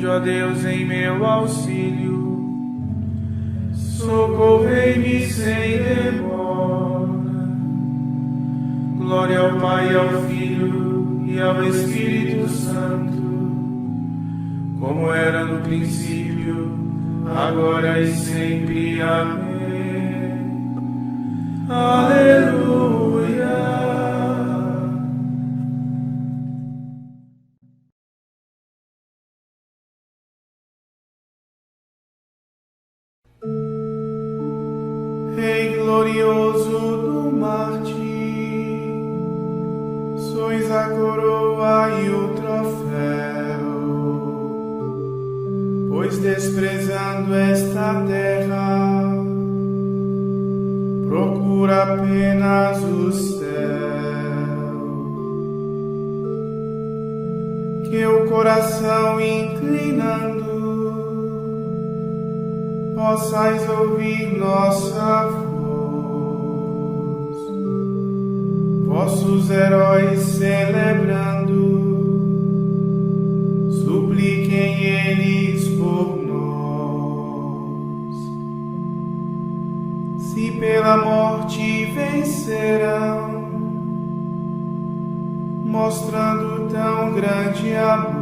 Vinde, ó Deus, em meu auxílio, socorrei-me sem demora. Glória ao Pai, ao Filho e ao Espírito Santo, como era no princípio, agora e sempre. Amém. Aleluia. Rei glorioso do Marte, sois a coroa e o troféu, pois desprezando esta terra, procura apenas o céu. Que o coração inclinando, possais ouvir nossa voz, vossos heróis celebrando, supliquem eles por nós. Se pela morte vencerão, mostrando tão grande amor,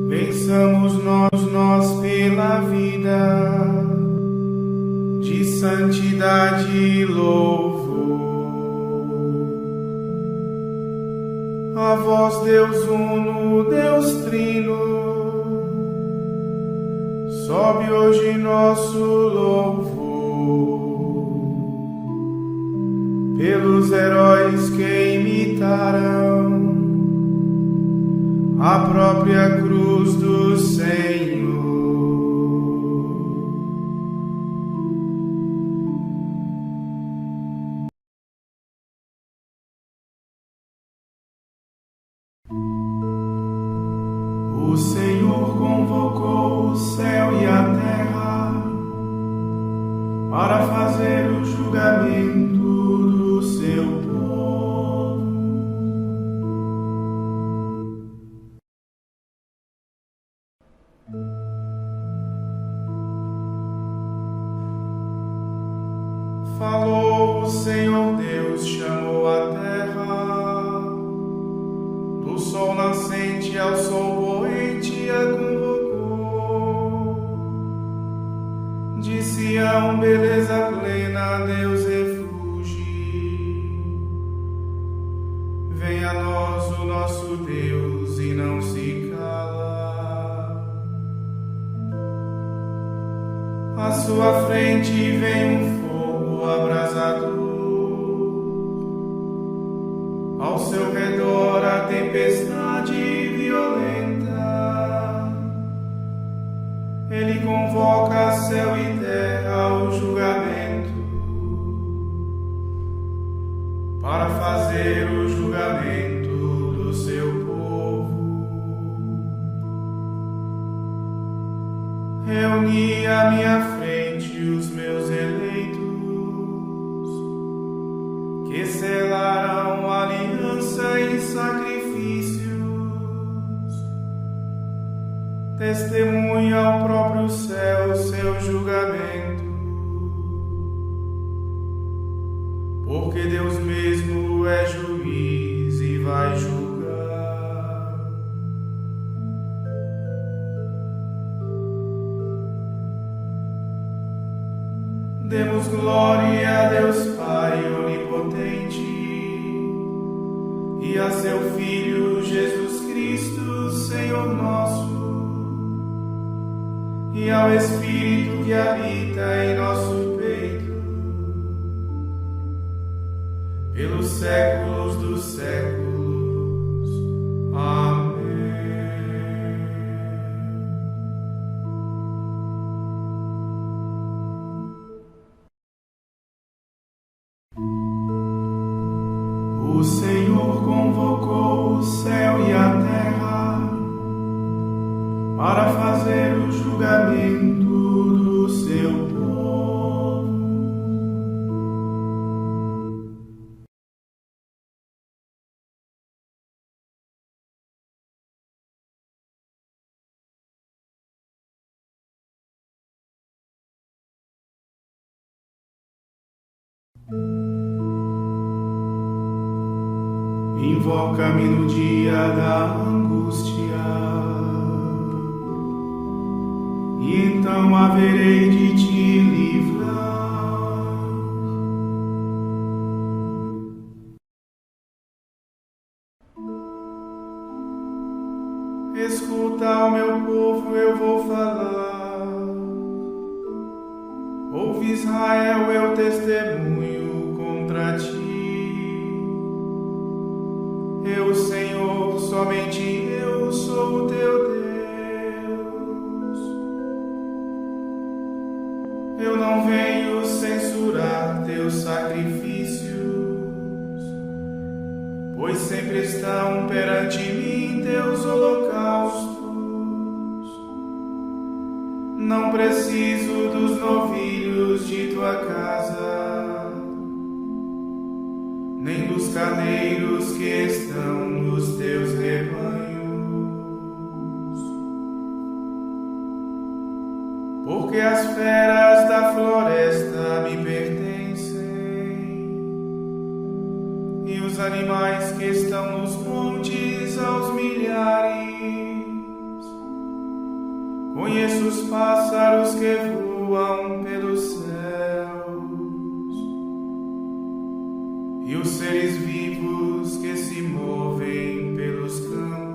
vençamos nós pela vida de santidade e louvor. A vós, Deus uno, Deus trino, sobe hoje nosso louvor. Pelos heróis que imitaram a própria cruz do Senhor. O Senhor convocou o céu e a terra para fazer o julgamento do seu povo. Falou o Senhor Deus, chamou a terra, do sol nascente ao sol poente a convocou. De Sião, beleza plena, Deus refúgio. Venha a nós o nosso Deus e não se cala. À sua frente vem um fogo abrasador, ao seu redor a tempestade violenta. Ele convoca céu e terra ao julgamento, para fazer o julgamento do seu povo. Reuni à minha frente os meus eleitos, que selaram aliança e sacrifícios, testemunha ao próprio céu seu julgamento, porque Deus mesmo é juiz e vai julgar. Demos glória a Deus Pai onipotente e a seu Filho Jesus Cristo, Senhor nosso, e ao Espírito que habita em nosso peito, pelos séculos dos séculos. Amém. O Senhor convocou o céu e a terra para fazer o julgamento do seu povo. Invoca-me no dia da angústia, e então haverei de te livrar. Escuta, o meu povo, eu vou falar. Ouve, Israel, eu testemunho contra ti. Eu, Senhor, somente eu sou o teu Deus. Eu não venho censurar teus sacrifícios, pois sempre estão perante mim teus holocaustos. Não preciso dos novilhos de tua casa, nem dos carneiros que estão nos teus rebanhos, porque as feras da floresta me pertencem, e os animais que estão nos montes aos milhares. Conheço os pássaros que voam pelos céus, e os seres vivos que se movem pelos campos.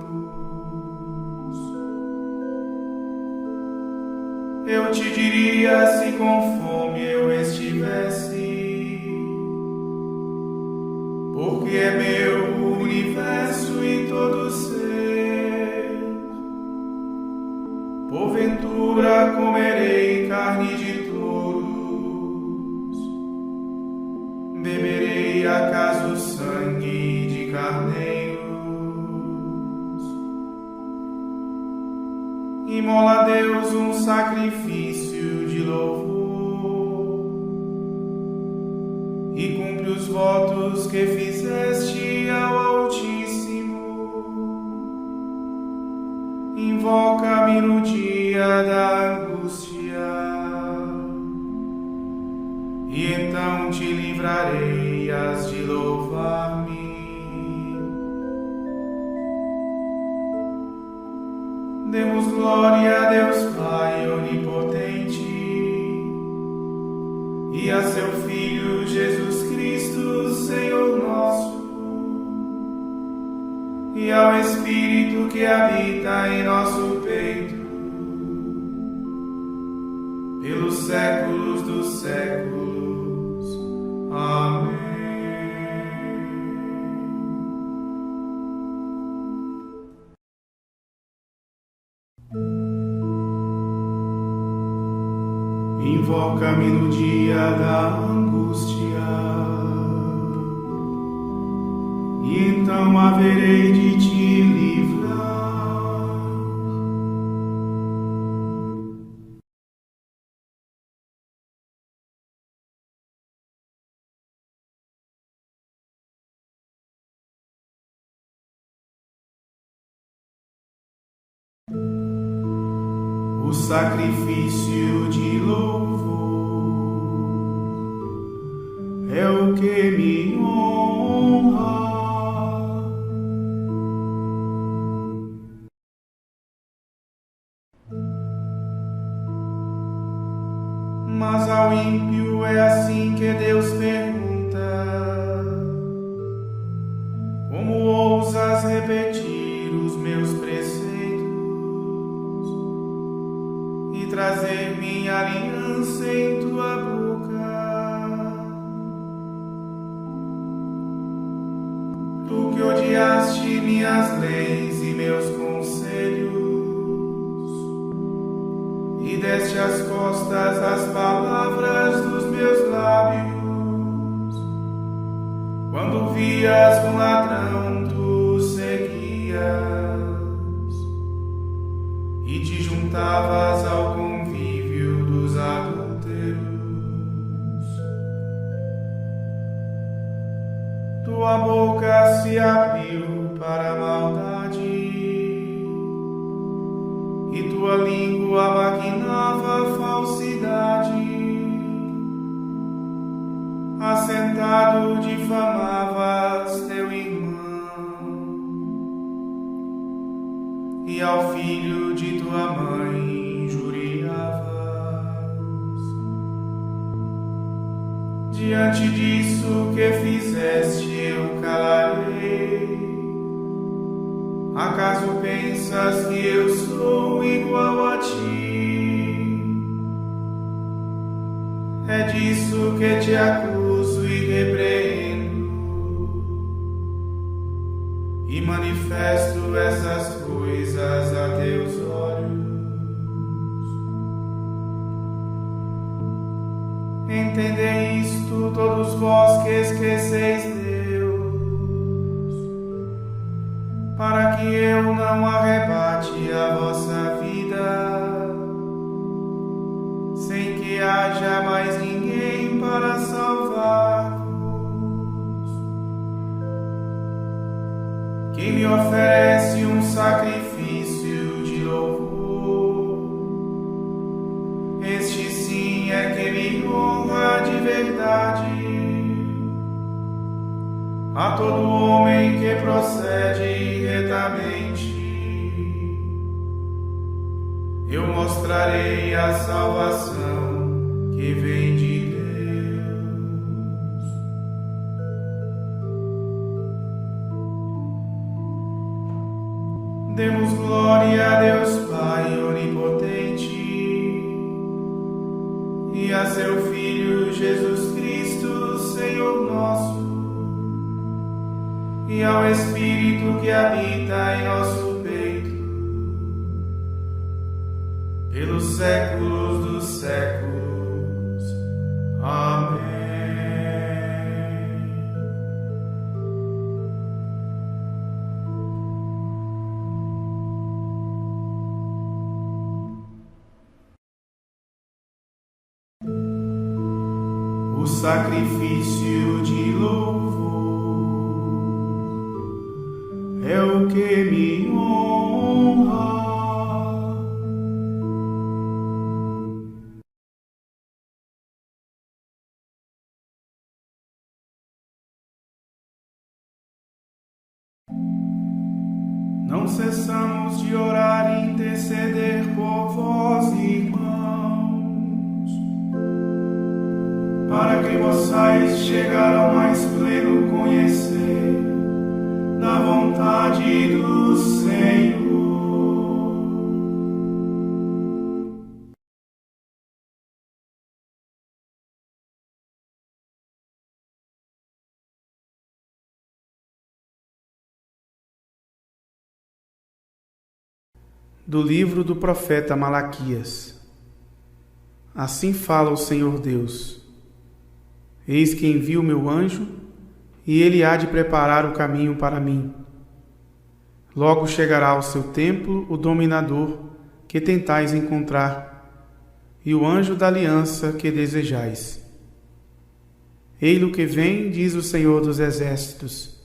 Eu te diria se com fome eu estivesse, porque é meu o universo e todo ser. Porventura comerei carne de touros, beberei acaso sangue de carneiros. Imola a Deus um sacrifício de louvor, e cumpre os votos que fizeste ao Altíssimo. Invoca-me no dia da angústia, e então te livrarei, hás de louvar-me. Demos glória a Deus Pai onipotente e a seu Filho Jesus Cristo, Senhor nosso, e ao Espírito que habita em nosso peito, pelos séculos dos séculos. Amém. Invoca-me no dia da angústia, e então haverei de te livrar. O sacrifício de louvor é o que me honra. Mas ao ímpio é assim que Deus pergunta: como ousas repetir os meus preceitos e trazer minha aliança em tua boca? Tu que odiaste minhas leis e meus conselhos, e deste as costas às palavras dos meus lábios. Quando vias um ladrão, tu seguias e te juntavas ao convívio dos adúlteros. Tua boca se abriu para a maldade, e tua língua maquinava falsidade. Assenta e ao filho de tua mãe injuriavas. Diante disso que fizeste eu calarei. Acaso pensas que eu sou igual a ti? É disso que te acuso e repreendo, e manifesto essas coisas a teus olhos. Entendei isto, todos vós que esqueceis Deus, para que eu não arrebate a vossa vida, sem que haja mais ninguém para salvar-vos. Quem me oferece um sacrifício de louvor, este sim é que me honra de verdade. A todo homem que procede retamente, eu mostrarei a salvação que vem de Deus. Demos glória a Deus Pai onipotente e a seu Filho Jesus Cristo, Senhor nosso, e ao Espírito que habita em nosso peito, pelos séculos dos séculos. Amém. O sacrifício de louvor é o que me honra. Não cessamos de orar e interceder por vós, irmãos, para que possais chegar ao mais pleno conhecer da vontade do Senhor. Do livro do profeta Malaquias. Assim fala o Senhor Deus: Eis que envio o meu anjo, e ele há de preparar o caminho para mim. Logo chegará ao seu templo o dominador que tentais encontrar, e o anjo da aliança que desejais. Ei-lo que vem, diz o Senhor dos Exércitos.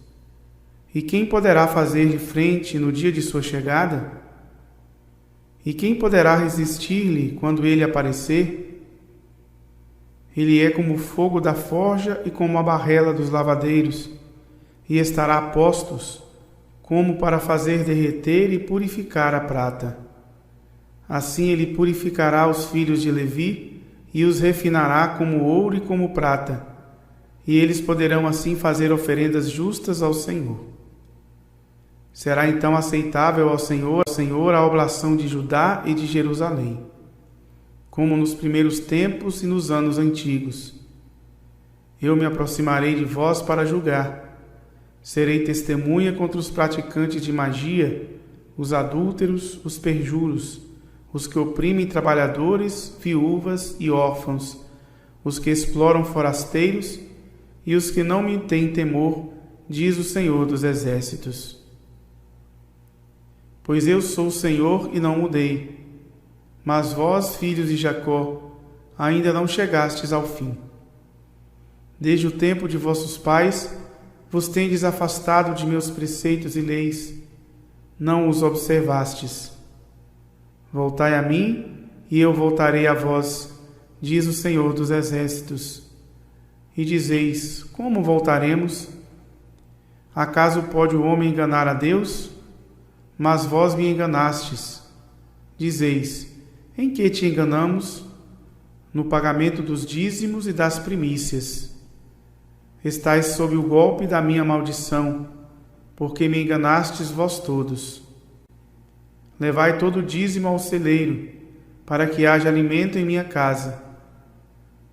E quem poderá fazer-lhe frente no dia de sua chegada? E quem poderá resistir-lhe quando ele aparecer? Ele é como o fogo da forja e como a barrela dos lavadeiros, e estará a postos, como para fazer derreter e purificar a prata. Assim ele purificará os filhos de Levi e os refinará como ouro e como prata, e eles poderão assim fazer oferendas justas ao Senhor. Será então aceitável ao Senhor a oblação de Judá e de Jerusalém, como nos primeiros tempos e nos anos antigos. Eu me aproximarei de vós para julgar. Serei testemunha contra os praticantes de magia, os adúlteros, os perjuros, os que oprimem trabalhadores, viúvas e órfãos, os que exploram forasteiros e os que não me têm temor, diz o Senhor dos Exércitos. Pois eu sou o Senhor e não mudei. Mas vós, filhos de Jacó, ainda não chegastes ao fim. Desde o tempo de vossos pais, vos tendes afastado de meus preceitos e leis, não os observastes. Voltai a mim, e eu voltarei a vós, diz o Senhor dos Exércitos. E dizeis: como voltaremos? Acaso pode o homem enganar a Deus? Mas vós me enganastes. Dizeis: em que te enganamos? No pagamento dos dízimos e das primícias. Estais sob o golpe da minha maldição, porque me enganastes vós todos. Levai todo o dízimo ao celeiro, para que haja alimento em minha casa.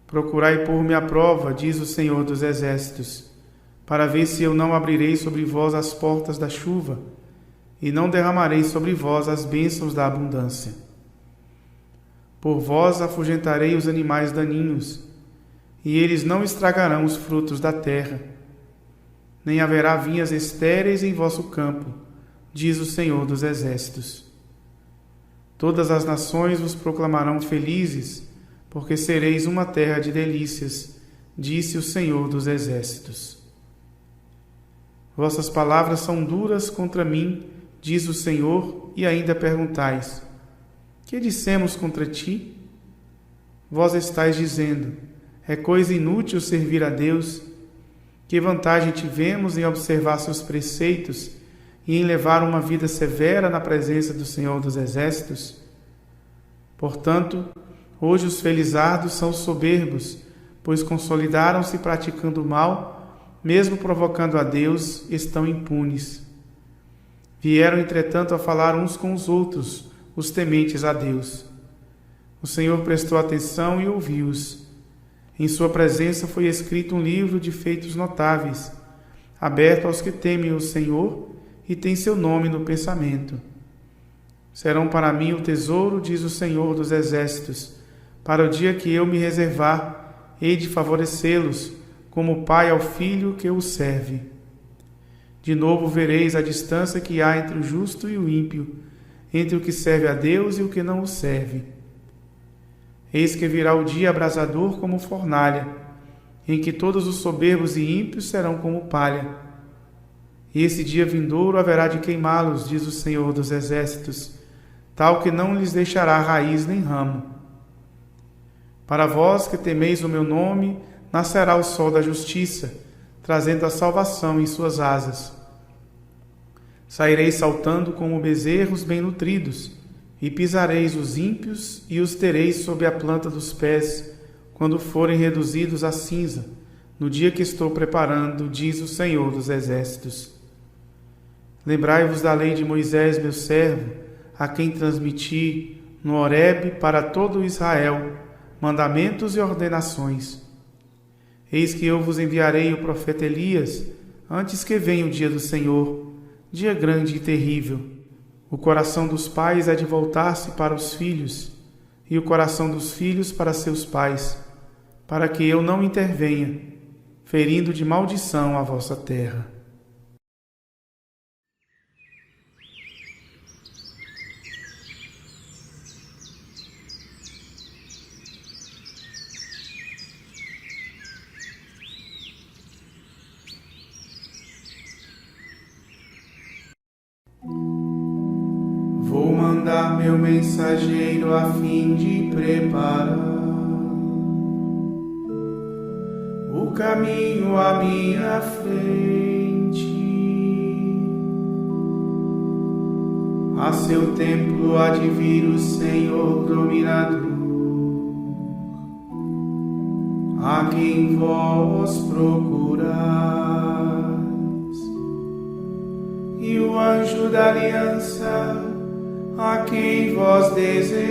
Procurai pôr-me à prova, diz o Senhor dos Exércitos, para ver se eu não abrirei sobre vós as portas da chuva, e não derramarei sobre vós as bênçãos da abundância. Por vós afugentarei os animais daninhos, e eles não estragarão os frutos da terra. Nem haverá vinhas estéreis em vosso campo, diz o Senhor dos Exércitos. Todas as nações vos proclamarão felizes, porque sereis uma terra de delícias, disse o Senhor dos Exércitos. Vossas palavras são duras contra mim, diz o Senhor, e ainda perguntais: que dissemos contra ti? Vós estáis dizendo: é coisa inútil servir a Deus. Que vantagem tivemos em observar seus preceitos e em levar uma vida severa na presença do Senhor dos Exércitos? Portanto, hoje os felizardos são soberbos, pois consolidaram-se praticando o mal, mesmo provocando a Deus, estão impunes. Vieram, entretanto, a falar uns com os outros, os tementes a Deus. O Senhor prestou atenção e ouviu-os. Em sua presença foi escrito um livro de feitos notáveis, aberto aos que temem o Senhor e tem seu nome no pensamento. Serão para mim o tesouro, diz o Senhor dos Exércitos, para o dia que eu me reservar, hei de favorecê-los, como o pai ao filho que o serve. De novo vereis a distância que há entre o justo e o ímpio, entre o que serve a Deus e o que não o serve. Eis que virá o dia abrasador como fornalha, em que todos os soberbos e ímpios serão como palha. E esse dia vindouro haverá de queimá-los, diz o Senhor dos Exércitos, tal que não lhes deixará raiz nem ramo. Para vós que temeis o meu nome, nascerá o sol da justiça, trazendo a salvação em suas asas. Saireis saltando como bezerros bem nutridos, e pisareis os ímpios e os tereis sob a planta dos pés, quando forem reduzidos a cinza, no dia que estou preparando, diz o Senhor dos Exércitos. Lembrai-vos da lei de Moisés, meu servo, a quem transmiti no Horebe para todo Israel mandamentos e ordenações. Eis que eu vos enviarei o profeta Elias, antes que venha o dia do Senhor, dia grande e terrível. O coração dos pais é de voltar-se para os filhos, e o coração dos filhos para seus pais, para que eu não intervenha, ferindo de maldição a vossa terra. Vou mandar meu mensageiro a fim de preparar o caminho à minha frente. A seu templo há de vir o Senhor dominador, a quem vós procurais, e o anjo da aliança a quem vós desejais.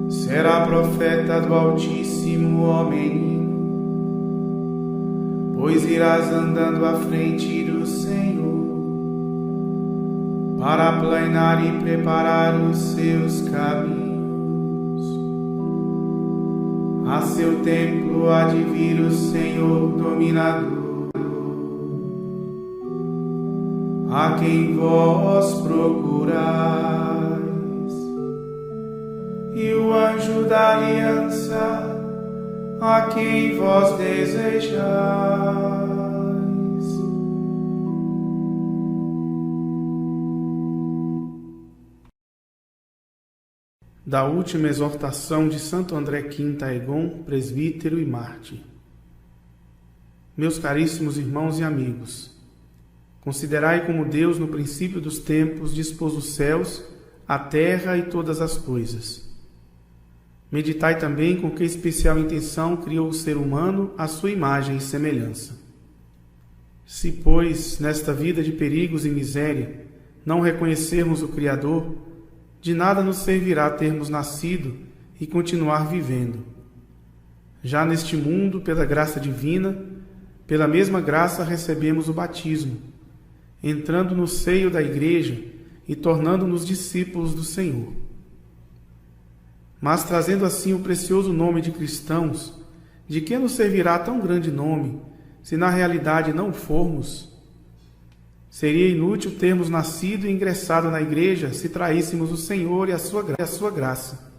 Será profeta do Altíssimo, ó menino, pois irás andando à frente do Senhor, para aplanar e preparar os seus caminhos. A seu templo há de vir o Senhor dominador, a quem vós procurais, e o anjo da aliança, a quem vós desejais. Da última exortação de Santo André Quinta Egon, presbítero e mártir. Meus caríssimos irmãos e amigos, Considerai como Deus, no princípio dos tempos, dispôs os céus, a terra e todas as coisas. Meditai também com que especial intenção criou o ser humano à sua imagem e semelhança. Se, pois, nesta vida de perigos e miséria, não reconhecermos o Criador, de nada nos servirá termos nascido e continuar vivendo. Já neste mundo, pela graça divina, pela mesma graça recebemos o batismo, entrando no seio da Igreja e tornando-nos discípulos do Senhor. Mas trazendo assim o precioso nome de cristãos, de que nos servirá tão grande nome, se na realidade não o formos? Seria inútil termos nascido e ingressado na Igreja se traíssemos o Senhor e a sua graça.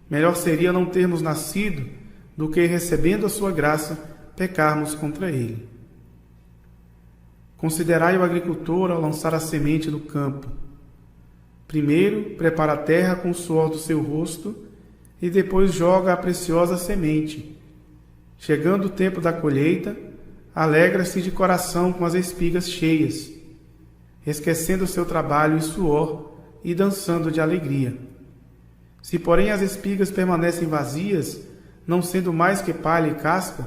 Melhor seria não termos nascido do que, recebendo a sua graça, pecarmos contra Ele. Considerai o agricultor ao lançar a semente no campo. Primeiro, prepara a terra com o suor do seu rosto e depois joga a preciosa semente. Chegando o tempo da colheita, alegra-se de coração com as espigas cheias, esquecendo o seu trabalho e suor e dançando de alegria. Se, porém, as espigas permanecem vazias, não sendo mais que palha e casca,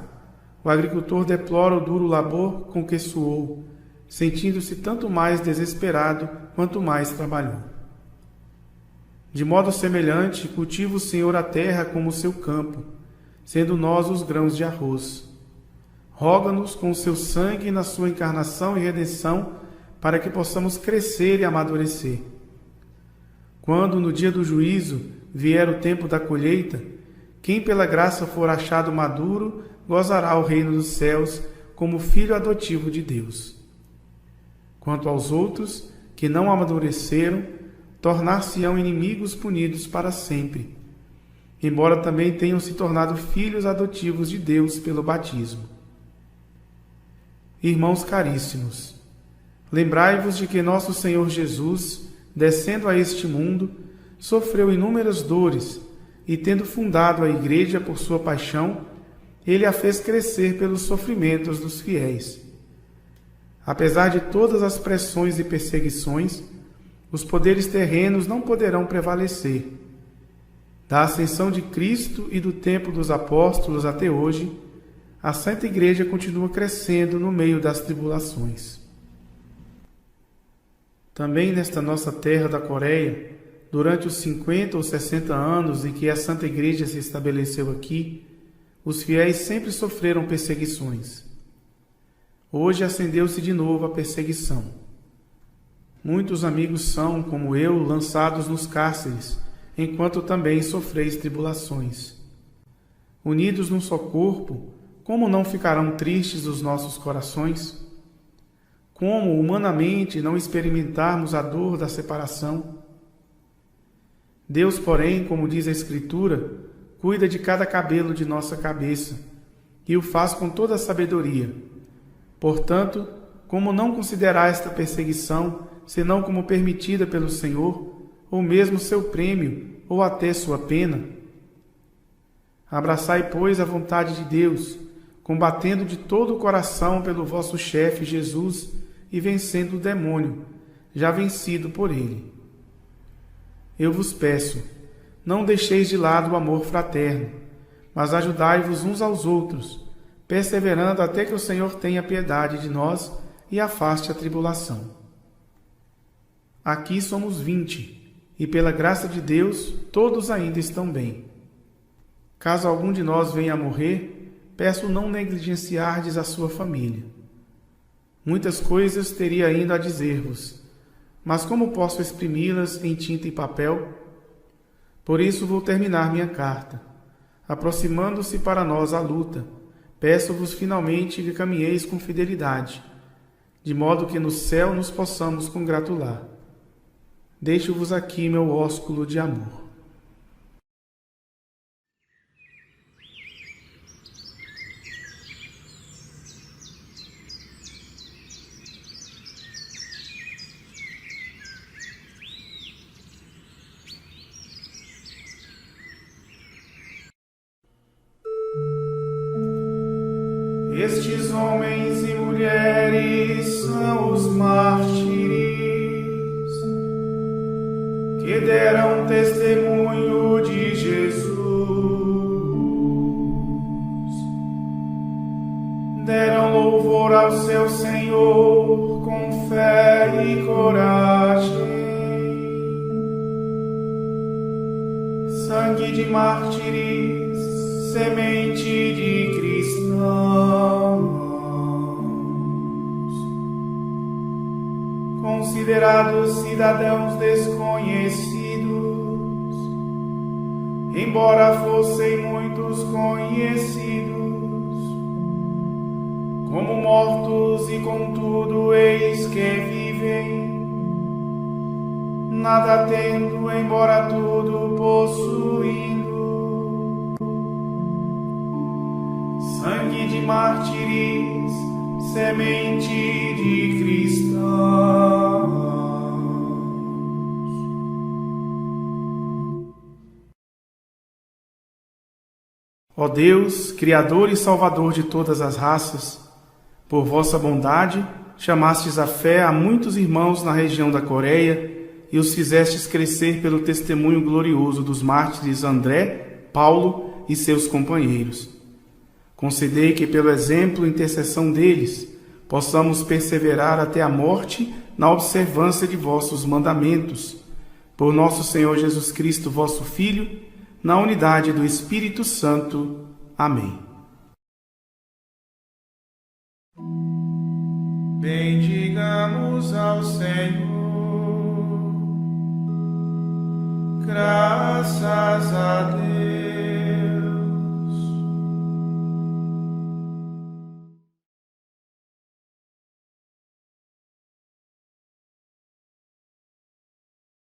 o agricultor deplora o duro labor com que suou, sentindo-se tanto mais desesperado quanto mais trabalhou. De modo semelhante, cultiva o Senhor a terra como o seu campo, sendo nós os grãos de arroz. Roga-nos com o seu sangue na sua encarnação e redenção, para que possamos crescer e amadurecer. Quando, no dia do juízo, vier o tempo da colheita, quem pela graça for achado maduro, gozará o reino dos céus como filho adotivo de Deus. Quanto aos outros, que não amadureceram, tornar-se-ão inimigos punidos para sempre, embora também tenham se tornado filhos adotivos de Deus pelo batismo. Irmãos caríssimos, lembrai-vos de que nosso Senhor Jesus, descendo a este mundo, sofreu inúmeras dores e, tendo fundado a Igreja por sua paixão, ele a fez crescer pelos sofrimentos dos fiéis. Apesar de todas as pressões e perseguições, os poderes terrenos não poderão prevalecer. Da ascensão de Cristo e do tempo dos apóstolos até hoje, a Santa Igreja continua crescendo no meio das tribulações. Também nesta nossa terra da Coreia, durante os 50 ou 60 anos em que a Santa Igreja se estabeleceu aqui, os fiéis sempre sofreram perseguições. Hoje acendeu-se de novo a perseguição. Muitos amigos são, como eu, lançados nos cárceres, enquanto também sofreis tribulações. Unidos num só corpo, como não ficarão tristes os nossos corações? Como, humanamente, não experimentarmos a dor da separação? Deus, porém, como diz a Escritura, cuida de cada cabelo de nossa cabeça, e o faz com toda a sabedoria. Portanto, como não considerar esta perseguição, senão como permitida pelo Senhor, ou mesmo seu prêmio, ou até sua pena? Abraçai, pois, a vontade de Deus, combatendo de todo o coração pelo vosso chefe Jesus e vencendo o demônio, já vencido por ele. Eu vos peço, não deixeis de lado o amor fraterno, mas ajudai-vos uns aos outros, perseverando até que o Senhor tenha piedade de nós e afaste a tribulação. Aqui somos 20, e pela graça de Deus, todos ainda estão bem. Caso algum de nós venha a morrer, peço não negligenciardes a sua família. Muitas coisas teria ainda a dizer-vos, mas como posso exprimi-las em tinta e papel? Por isso vou terminar minha carta. Aproximando-se para nós a luta, peço-vos finalmente que caminheis com fidelidade, de modo que no céu nos possamos congratular. Deixo-vos aqui meu ósculo de amor. Estes homens e mulheres são deram testemunho de Jesus. Deram louvor ao seu Senhor com fé e coragem. Sangue de mártires, semente de cristãos, considerados cidadãos desconhecidos, embora fossem muitos conhecidos, como mortos e contudo eis que vivem, nada tendo, embora tudo possuindo. Sangue de mártires, semente de cristãos. Ó Deus, Criador e Salvador de todas as raças, por vossa bondade, chamastes à fé a muitos irmãos na região da Coreia e os fizestes crescer pelo testemunho glorioso dos mártires André, Paulo e seus companheiros. Concedei que, pelo exemplo e intercessão deles, possamos perseverar até a morte na observância de vossos mandamentos. Por nosso Senhor Jesus Cristo, vosso Filho, na unidade do Espírito Santo. Amém. Bendigamos ao Senhor. Graças a Deus.